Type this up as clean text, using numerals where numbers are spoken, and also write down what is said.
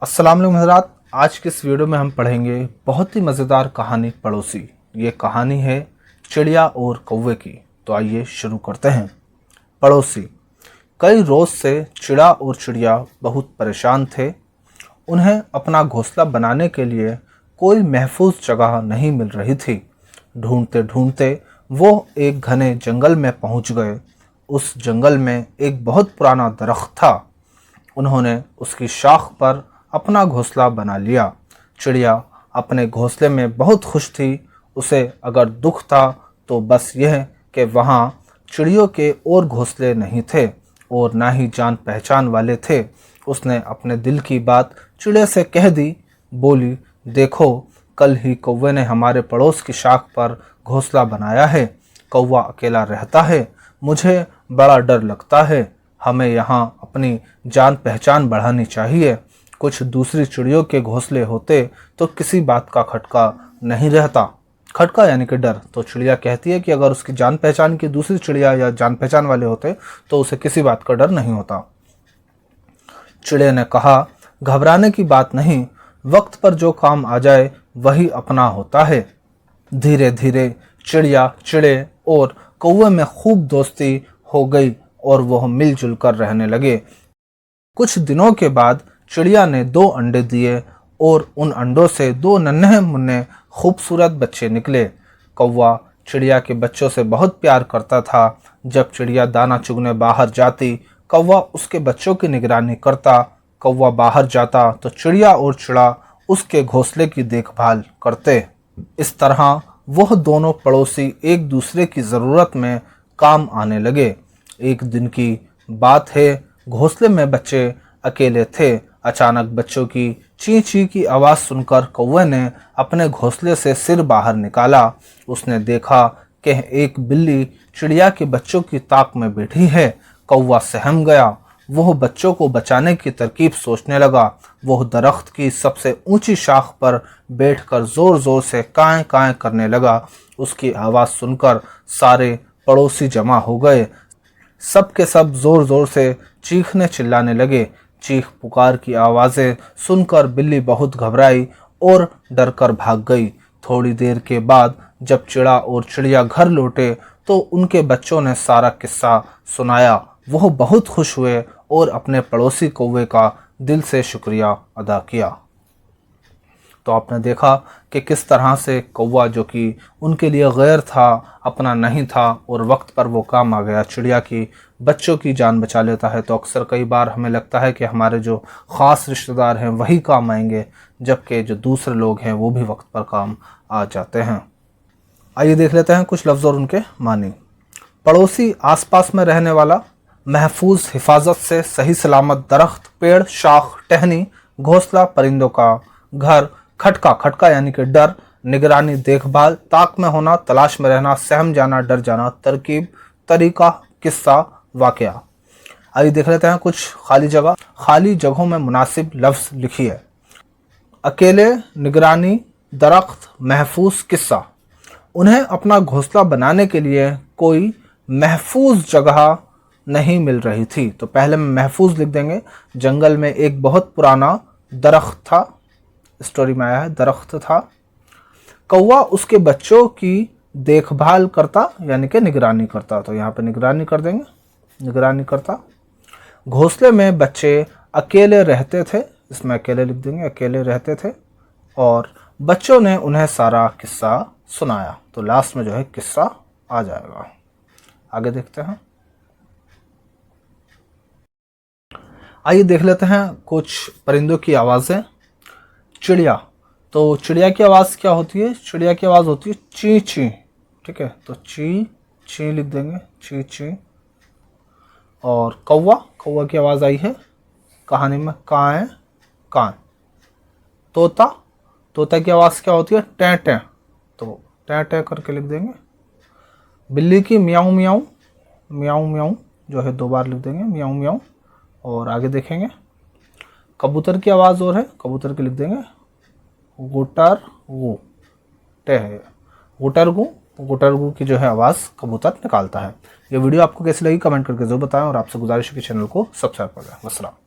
अस्सलाम वालेकुम हज़रात। आज के इस वीडियो में हम पढ़ेंगे बहुत ही मज़ेदार कहानी पड़ोसी। ये कहानी है चिड़िया और कौवे की। तो आइए शुरू करते हैं। पड़ोसी। कई रोज़ से चिड़ा और चिड़िया बहुत परेशान थे। उन्हें अपना घोंसला बनाने के लिए कोई महफूज जगह नहीं मिल रही थी। ढूंढते ढूंढते वो एक घने जंगल में पहुंच गए। उस जंगल में एक बहुत पुराना दरख्त था। उन्होंने उसकी शाख पर अपना घोंसला बना लिया। चिड़िया अपने घोंसले में बहुत खुश थी। उसे अगर दुख था तो बस यह कि वहाँ चिड़ियों के और घोंसले नहीं थे और ना ही जान पहचान वाले थे। उसने अपने दिल की बात चिड़िया से कह दी। बोली, देखो, कल ही कौवे ने हमारे पड़ोस की शाख पर घोंसला बनाया है। कौवा अकेला रहता है। मुझे बड़ा डर लगता है। हमें यहाँ अपनी जान पहचान बढ़ानी चाहिए। कुछ दूसरी चिड़ियों के घोंसले होते तो किसी बात का खटका नहीं रहता। खटका यानी कि डर। तो चिड़िया कहती है कि अगर उसकी जान पहचान की दूसरी चिड़िया या जान पहचान वाले होते तो उसे किसी बात का डर नहीं होता। चिड़िया ने कहा, घबराने की बात नहीं, वक्त पर जो काम आ जाए वही अपना होता है। धीरे धीरे चिड़िया, चिड़े और कौवे में खूब दोस्ती हो गई और वह मिलजुल कर रहने लगे। कुछ दिनों के बाद चिड़िया ने 2 अंडे दिए और उन अंडों से 2 नन्हे मुन्ने खूबसूरत बच्चे निकले। कौवा चिड़िया के बच्चों से बहुत प्यार करता था। जब चिड़िया दाना चुगने बाहर जाती, कौवा उसके बच्चों की निगरानी करता। कौवा बाहर जाता तो चिड़िया और चिड़ा उसके घोंसले की देखभाल करते। इस तरह वह दोनों पड़ोसी एक दूसरे की ज़रूरत में काम आने लगे। एक दिन की बात है, घोंसले में बच्चे अकेले थे। अचानक बच्चों की ची ची की आवाज़ सुनकर कौवे ने अपने घोंसले से सिर बाहर निकाला। उसने देखा कि एक बिल्ली चिड़िया के बच्चों की ताक में बैठी है। कौवा सहम गया। वह बच्चों को बचाने की तरकीब सोचने लगा। वह दरख्त की सबसे ऊंची शाख पर बैठकर जोर जोर से काएं काएं करने लगा। उसकी आवाज़ सुनकर सारे पड़ोसी जमा हो गए। सब के सब जोर जोर से चीखने चिल्लाने लगे। चीख पुकार की आवाज़ें सुनकर बिल्ली बहुत घबराई और डरकर भाग गई। थोड़ी देर के बाद जब चिड़ा और चिड़िया घर लौटे तो उनके बच्चों ने सारा किस्सा सुनाया। वह बहुत खुश हुए और अपने पड़ोसी कौवे का दिल से शुक्रिया अदा किया। तो आपने देखा कि किस तरह से कौवा, जो कि उनके लिए गैर था, अपना नहीं था और वक्त पर वो काम आ गया, चिड़िया की बच्चों की जान बचा लेता है। तो अक्सर कई बार हमें लगता है कि हमारे जो ख़ास रिश्तेदार हैं वही काम आएंगे, जबकि जो दूसरे लोग हैं वो भी वक्त पर काम आ जाते हैं। आइए देख लेते हैं कुछ लफ्ज़ और उनके मानी। पड़ोसी, आसपास में रहने वाला, महफूज, हिफाजत से, सही सलामत, दरख्त, पेड़, शाख, टहनी, घोंसला, परिंदों का घर, खटका, खटका यानी कि डर, निगरानी, देखभाल, ताक में होना, तलाश में रहना, सहम जाना, डर जाना, तरकीब, तरीका, किस्सा, वाकया। आइए देख लेते हैं कुछ खाली जगह। खाली जगहों में मुनासिब लफ्ज़ लिखिए। अकेले, निगरानी, दरख्त, महफूज, किस्सा। उन्हें अपना घोंसला बनाने के लिए कोई महफूज जगह नहीं मिल रही थी। तो पहले में महफूज लिख देंगे। जंगल में एक बहुत पुराना दरख्त था। स्टोरी में आया है, दरख्त था। कौवा उसके बच्चों की देखभाल करता यानी कि निगरानी करता। तो यहाँ पे निगरानी कर देंगे, निगरानी करता। घोंसले में बच्चे अकेले रहते थे। इसमें अकेले लिख देंगे, अकेले रहते थे और बच्चों ने उन्हें सारा किस्सा सुनाया। तो लास्ट में जो है किस्सा आ जाएगा। आगे देखते हैं। आइए देख लेते हैं कुछ परिंदों की आवाज़ें। चिड़िया। तो चिड़िया की आवाज़ क्या होती है? चिड़िया की आवाज़ होती है ची ची। ठीक है, तो ची ची लिख देंगे, ची ची। और कौवा, कौवा की आवाज़ आई है कहानी में, काएं काएं। तोता, तोता की आवाज़ क्या होती है? टें टें। तो टें टें करके लिख देंगे। बिल्ली की म्याऊं म्याऊं, म्याऊं म्याऊं जो है 2 बार लिख देंगे, म्याऊं म्याऊं। और आगे देखेंगे। कबूतर की आवाज़ और है, कबूतर की लिख देंगे गुटर गु, टे है गुटरगु। गुटरगु की जो है आवाज़ कबूतर निकालता है। ये वीडियो आपको कैसी लगी कमेंट करके जरूर बताएं और आपसे गुजारिश है कि चैनल को सब्सक्राइब कर दें। वस्सलाम।